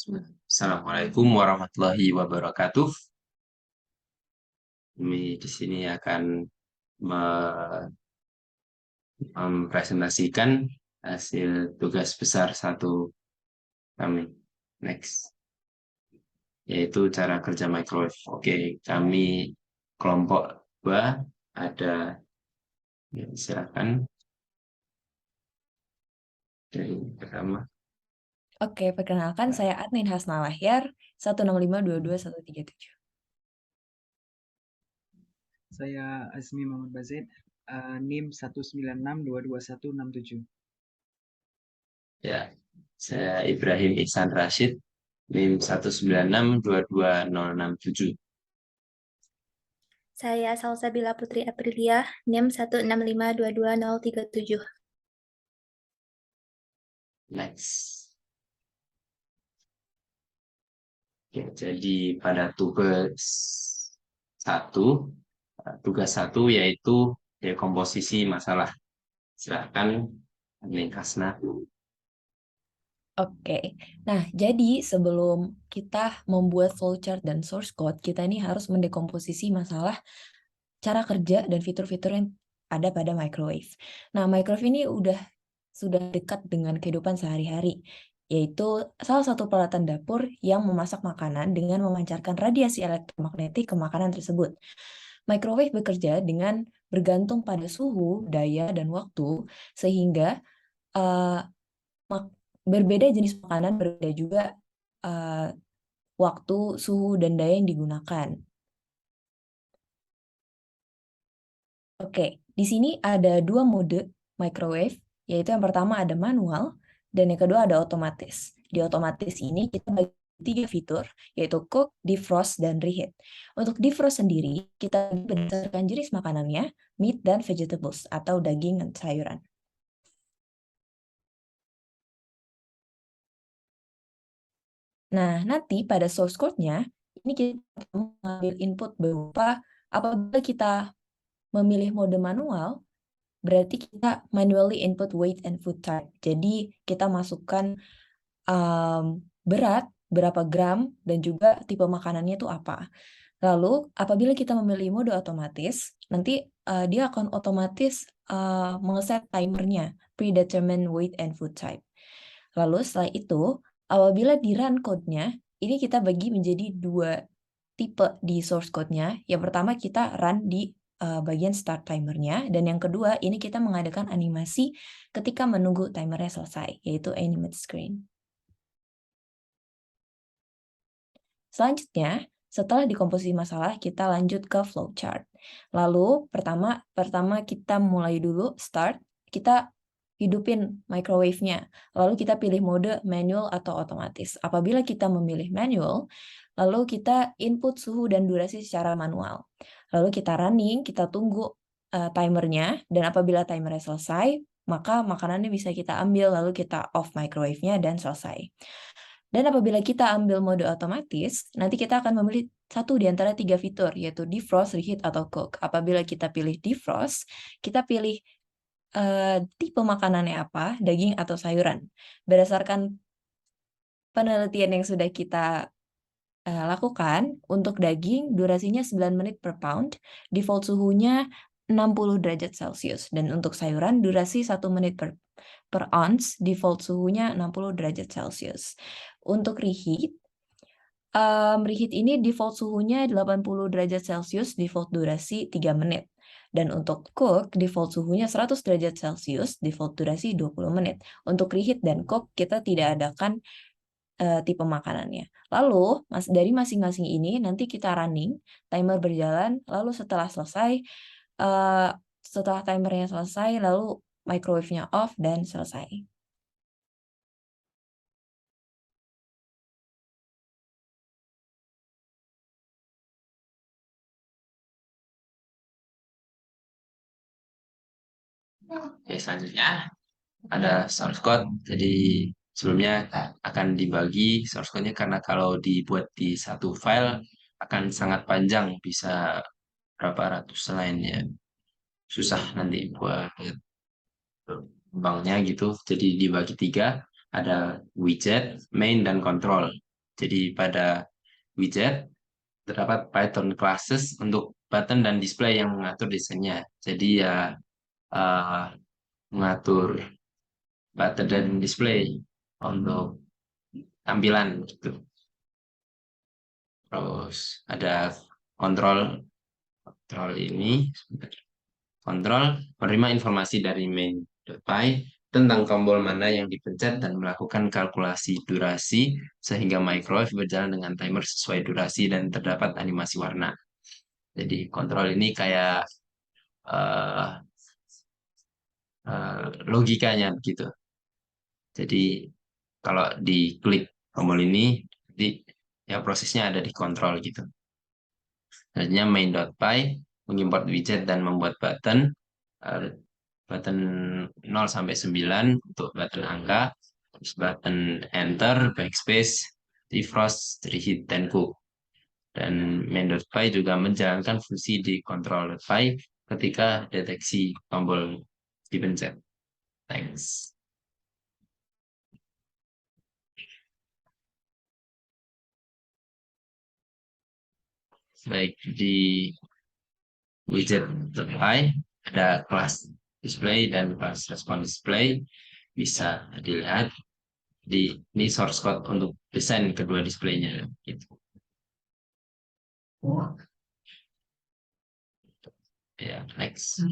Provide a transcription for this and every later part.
Assalamualaikum warahmatullahi wabarakatuh. Kami di sini akan mempresentasikan hasil tugas besar satu kami. Next, yaitu cara kerja microwave. Oke, kami kelompok 2 ada, ya, silakan dari pertama. Oke, perkenalkan saya Adnin Hasna Lahyar, 165221137. Saya Azmi Muhammad Bazid, NIM 196222167. Ya, saya Ibrahim Ihsan Rashid, NIM 196226067. Saya Salsabila Putri Aprilia, NIM 165222037. Next. Oke, jadi pada tugas satu yaitu dekomposisi masalah. Silakan, Ning Kasna. Oke, nah jadi sebelum kita membuat flowchart dan source code, kita ini harus mendekomposisi masalah cara kerja dan fitur-fitur yang ada pada microwave. Nah, microwave ini sudah dekat dengan kehidupan sehari-hari, yaitu salah satu peralatan dapur yang memasak makanan dengan memancarkan radiasi elektromagnetik ke makanan tersebut. Microwave bekerja dengan bergantung pada suhu, daya, dan waktu, sehingga berbeda jenis makanan, berbeda juga waktu, suhu, dan daya yang digunakan. Oke, di sini ada dua mode microwave, yaitu yang pertama ada manual, dan yang kedua ada otomatis. Di otomatis ini kita bagi 3 fitur, yaitu cook, defrost, dan reheat. Untuk defrost sendiri, kita berdasarkan jenis makanannya, meat dan vegetables, atau daging dan sayuran. Nah, nanti pada source code-nya, ini kita mengambil input berupa apabila kita memilih mode manual, berarti kita manually input weight and food type. Jadi kita masukkan berat, berapa gram, dan juga tipe makanannya itu apa. Lalu apabila kita memilih mode otomatis, nanti dia akan otomatis mengeset timernya, predetermined weight and food type. Lalu setelah itu, apabila di run code-nya, ini kita bagi menjadi 2 tipe di source code-nya. Yang pertama kita run di bagian start timernya, dan yang kedua ini kita mengadakan animasi ketika menunggu timernya selesai, yaitu animate screen. Selanjutnya, setelah dekomposisi masalah, kita lanjut ke flowchart. Lalu pertama kita mulai dulu start, kita hidupin microwave-nya. Lalu kita pilih mode manual atau otomatis. Apabila kita memilih manual, lalu kita input suhu dan durasi secara manual. Lalu kita running, kita tunggu timernya, dan apabila timernya selesai, maka makanannya bisa kita ambil, lalu kita off microwave-nya dan selesai. Dan apabila kita ambil mode otomatis, nanti kita akan memilih satu di antara 3 fitur, yaitu defrost, reheat, atau cook. Apabila kita pilih defrost, kita pilih tipe makanannya apa, daging atau sayuran. Berdasarkan penelitian yang sudah kita lakukan, untuk daging durasinya 9 menit per pound, default suhunya 60 derajat Celcius. Dan untuk sayuran durasi 1 menit per ounce, default suhunya 60 derajat Celcius. Untuk reheat ini default suhunya 80 derajat Celcius, default durasi 3 menit. Dan untuk cook, default suhunya 100 derajat Celcius, default durasi 20 menit. Untuk reheat dan cook, kita tidak adakan tipe makanannya. Lalu, dari masing-masing ini, nanti kita running, timer berjalan, lalu setelah timernya selesai, lalu microwave-nya off, dan selesai. Oke, selanjutnya ada source code. Jadi sebelumnya akan dibagi source code-nya, karena kalau dibuat di satu file akan sangat panjang, bisa berapa ratus line ya. Susah nanti buat banknya gitu. Jadi dibagi 3, ada widget, main, dan control. Jadi pada widget terdapat Python classes untuk button dan display yang mengatur desainnya. Jadi ya mengatur button dan display untuk tampilan gitu. Terus ada kontrol ini, kontrol menerima informasi dari main.py tentang tombol mana yang dipencet dan melakukan kalkulasi durasi sehingga microwave berjalan dengan timer sesuai durasi dan terdapat animasi warna. Jadi kontrol ini kayak eh, logikanya begitu. Jadi kalau diklik tombol ini, jadi ya prosesnya ada di kontrol gitu. Selanjutnya main.py mengimport widget dan membuat button button 0 sampai 9 untuk button angka, terus button enter, backspace, defrost, reheat, dan cook. Dan main.py juga menjalankan fungsi di control.py ketika deteksi tombol dipencet. Thanks. Baik, di widget.py ada kelas display dan kelas response display. Bisa dilihat di ini source code untuk desain kedua displaynya gitu. Ya, next.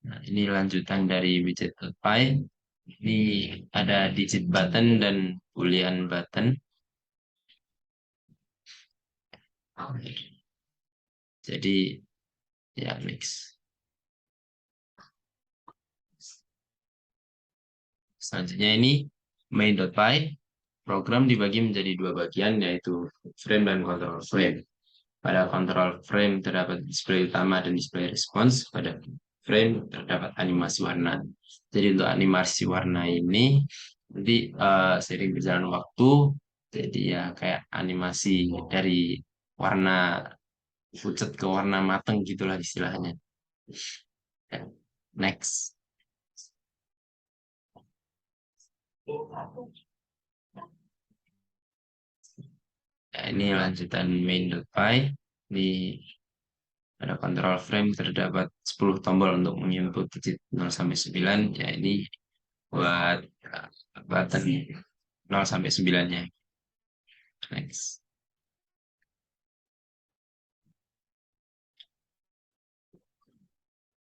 Nah, ini lanjutan dari widget.py. Ini ada digit button dan boolean button. Jadi ya next. Selanjutnya ini main.py. Program dibagi menjadi dua bagian yaitu frame dan control frame. Pada control frame terdapat display utama dan display response. Pada frame terdapat animasi warna. Jadi untuk animasi warna ini nanti seiring berjalan waktu, jadi ya kayak animasi dari warna pucat ke warna mateng gitulah istilahnya. Next. Ya, ini lanjutan main.py. Di pada control frame terdapat 10 tombol untuk menginput digit 0 sampai 9. Ya ini buat button 0 sampai 9-nya. Next.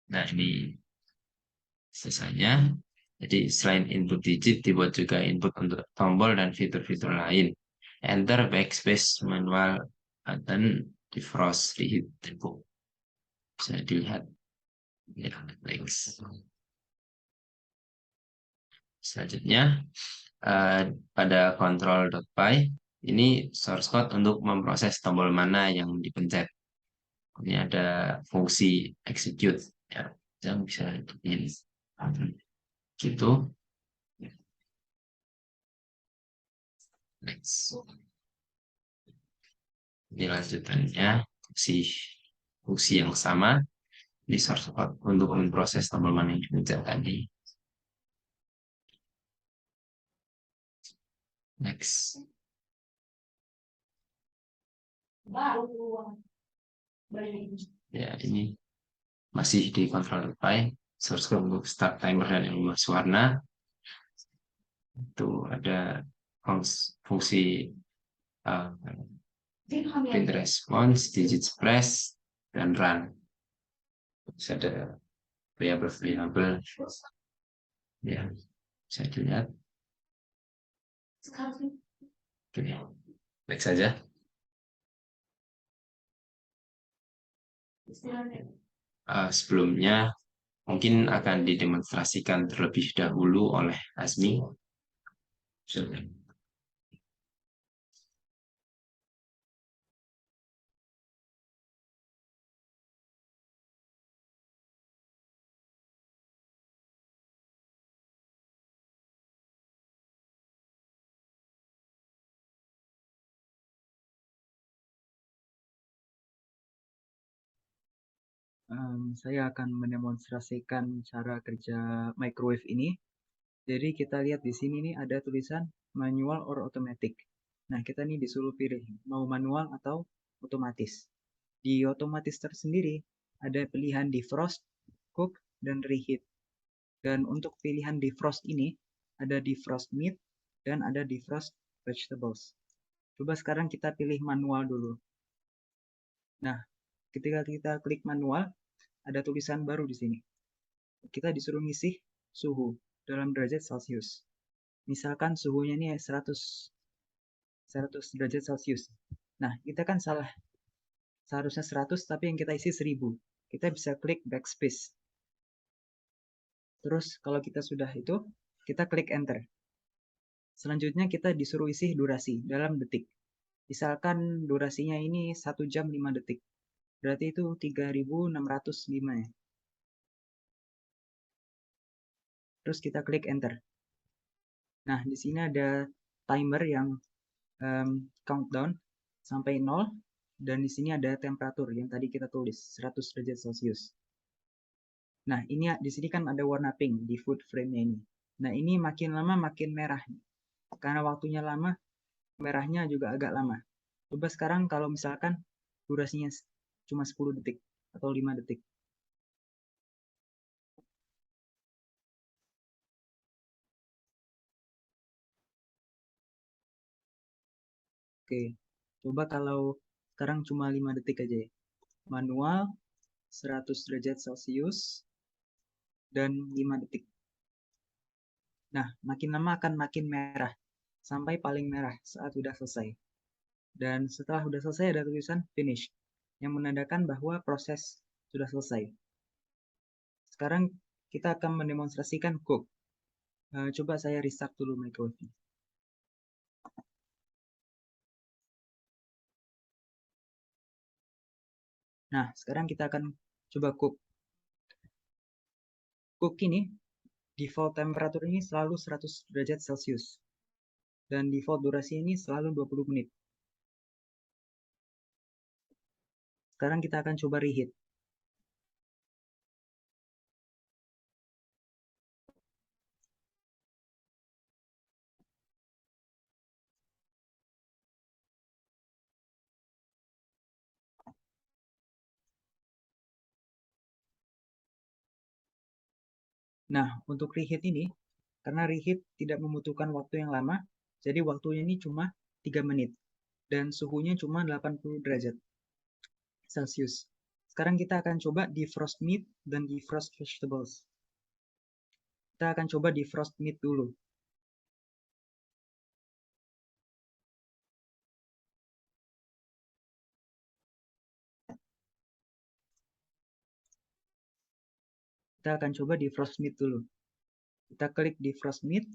Nah, ini sisanya. Jadi selain input digit dibuat juga input untuk tombol dan fitur-fitur lain. Enter, backspace, manual, button, defrost, reheat, tempo. Bisa dilihat. Ya, next. Selanjutnya, pada control.py, ini source code untuk memproses tombol mana yang dipencet. Ini ada fungsi execute. Ya, yang bisa ini. Gitu. Next. Ini lanjutannya fungsi yang sama di source code untuk memproses tombol mana yang dipencet tadi. Next. Ya, ini masih di control.py. Source code untuk start timer dan animasi warna. Itu ada fungsi print response, digit press, dan run. Bisa ada variabel-variabel. Ya, bisa dilihat. Oke, next saja. Sebelumnya mungkin akan didemonstrasikan terlebih dahulu oleh Azmi. Saya akan mendemonstrasikan cara kerja microwave ini. Jadi kita lihat di sini nih ada tulisan manual or automatic. Nah, kita nih disuruh pilih mau manual atau otomatis. Di otomatis tersendiri ada pilihan defrost, cook, dan reheat. Dan untuk pilihan defrost ini ada defrost meat dan ada defrost vegetables. Coba sekarang kita pilih manual dulu. Nah, ketika kita klik manual, ada tulisan baru di sini. Kita disuruh ngisi suhu dalam derajat Celcius. Misalkan suhunya ini 100 derajat Celcius. Nah, kita kan salah. Seharusnya 100, tapi yang kita isi 1000. Kita bisa klik backspace. Terus kalau kita sudah itu, kita klik enter. Selanjutnya kita disuruh isi durasi dalam detik. Misalkan durasinya ini 1 jam 5 detik. Berarti itu 3605 ya. Terus kita klik enter. Nah, di sini ada timer yang countdown sampai 0 dan di sini ada temperatur yang tadi kita tulis 100 derajat Celcius. Nah, ini di sini kan ada warna pink di food frame-nya ini. Nah, ini makin lama makin merah. Karena waktunya lama, merahnya juga agak lama. Coba sekarang kalau misalkan durasinya cuma 10 detik atau 5 detik. Oke, coba kalau sekarang cuma 5 detik aja ya. Manual 100 derajat Celcius dan 5 detik. Nah, makin lama akan makin merah sampai paling merah saat sudah selesai. Dan setelah sudah selesai ada tulisan finish yang menandakan bahwa proses sudah selesai. Sekarang kita akan mendemonstrasikan cook. Coba saya restart dulu microwave. Nah, sekarang kita akan coba cook. Cook ini, default temperatur ini selalu 100 derajat Celcius. Dan default durasi ini selalu 20 menit. Sekarang kita akan coba reheat. Nah, untuk reheat ini, karena reheat tidak membutuhkan waktu yang lama, jadi waktunya ini cuma 3 menit. Dan suhunya cuma 80 derajat Celcius. Sekarang kita akan coba defrost meat dan defrost vegetables. Kita akan coba defrost meat dulu. Kita akan coba defrost meat dulu. Kita klik defrost meat.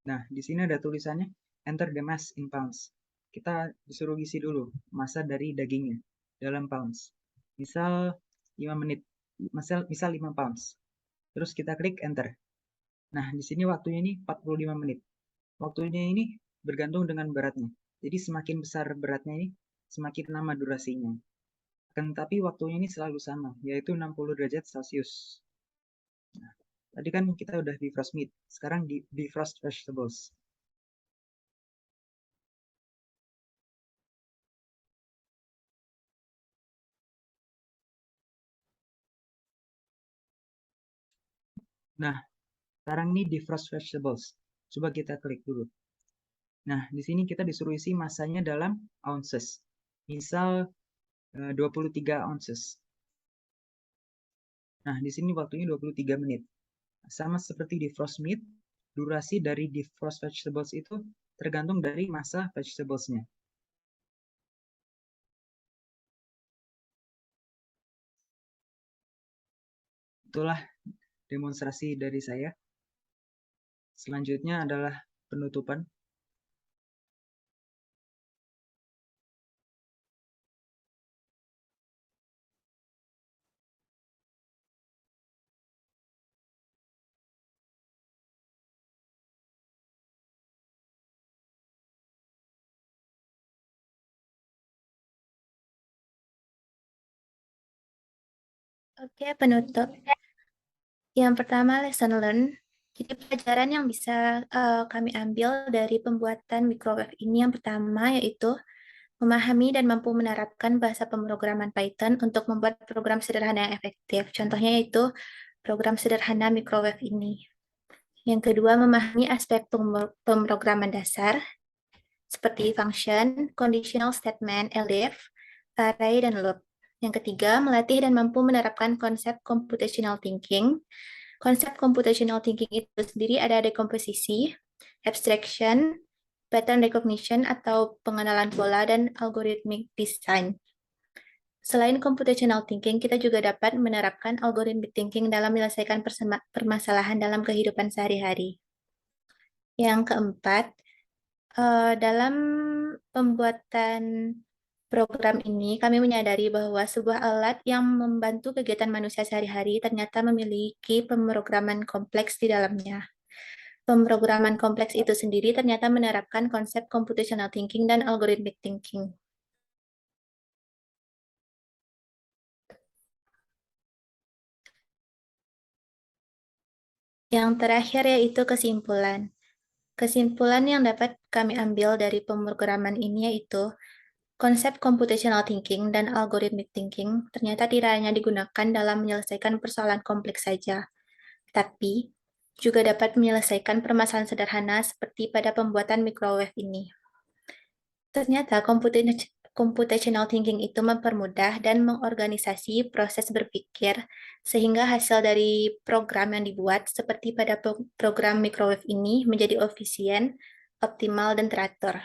Nah, di sini ada tulisannya enter the mass in pounds. Kita disuruh isi dulu massa dari dagingnya dalam pounds. Misal 5 menit, misal 5 pounds. Terus kita klik enter. Nah, di sini waktunya ini 45 menit. Waktunya ini bergantung dengan beratnya. Jadi semakin besar beratnya ini, semakin lama durasinya. Akan tetapi waktunya ini selalu sama, yaitu 60 derajat Celcius. Nah, tadi kan kita udah defrost meat, sekarang defrost vegetables. Nah, sekarang ini defrost vegetables. Coba kita klik dulu. Nah, di sini kita disuruh isi masanya dalam ounces. Misal 23 ounces. Nah, di sini waktunya 23 menit. Sama seperti defrost meat, durasi dari defrost vegetables itu tergantung dari massa vegetables-nya. Itulah demonstrasi dari saya. Selanjutnya adalah penutupan. Oke, penutup. Yang pertama, lesson learn. Jadi pelajaran yang bisa kami ambil dari pembuatan microwave ini yang pertama yaitu memahami dan mampu menerapkan bahasa pemrograman Python untuk membuat program sederhana yang efektif. Contohnya yaitu program sederhana microwave ini. Yang kedua, memahami aspek pemrograman dasar seperti function, conditional statement, elif, array, dan loop. Yang ketiga, melatih dan mampu menerapkan konsep computational thinking. Konsep computational thinking itu sendiri ada dekomposisi, abstraction, pattern recognition atau pengenalan pola, dan algorithmic design. Selain computational thinking, kita juga dapat menerapkan algorithmic thinking dalam menyelesaikan permasalahan dalam kehidupan sehari-hari. Yang keempat, dalam pembuatan program ini, kami menyadari bahwa sebuah alat yang membantu kegiatan manusia sehari-hari ternyata memiliki pemrograman kompleks di dalamnya. Pemrograman kompleks itu sendiri ternyata menerapkan konsep computational thinking dan algorithmic thinking. Yang terakhir yaitu kesimpulan. Kesimpulan yang dapat kami ambil dari pemrograman ini yaitu konsep computational thinking dan algorithmic thinking ternyata tidak hanya digunakan dalam menyelesaikan persoalan kompleks saja, tapi juga dapat menyelesaikan permasalahan sederhana seperti pada pembuatan microwave ini. Ternyata computational thinking itu mempermudah dan mengorganisasi proses berpikir sehingga hasil dari program yang dibuat seperti pada program microwave ini menjadi efisien, optimal, dan teratur.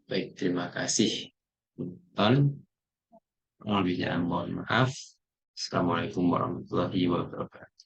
Baik, terima kasih. Ton, lebihnya mohon maaf. Assalamualaikum warahmatullahi wabarakatuh.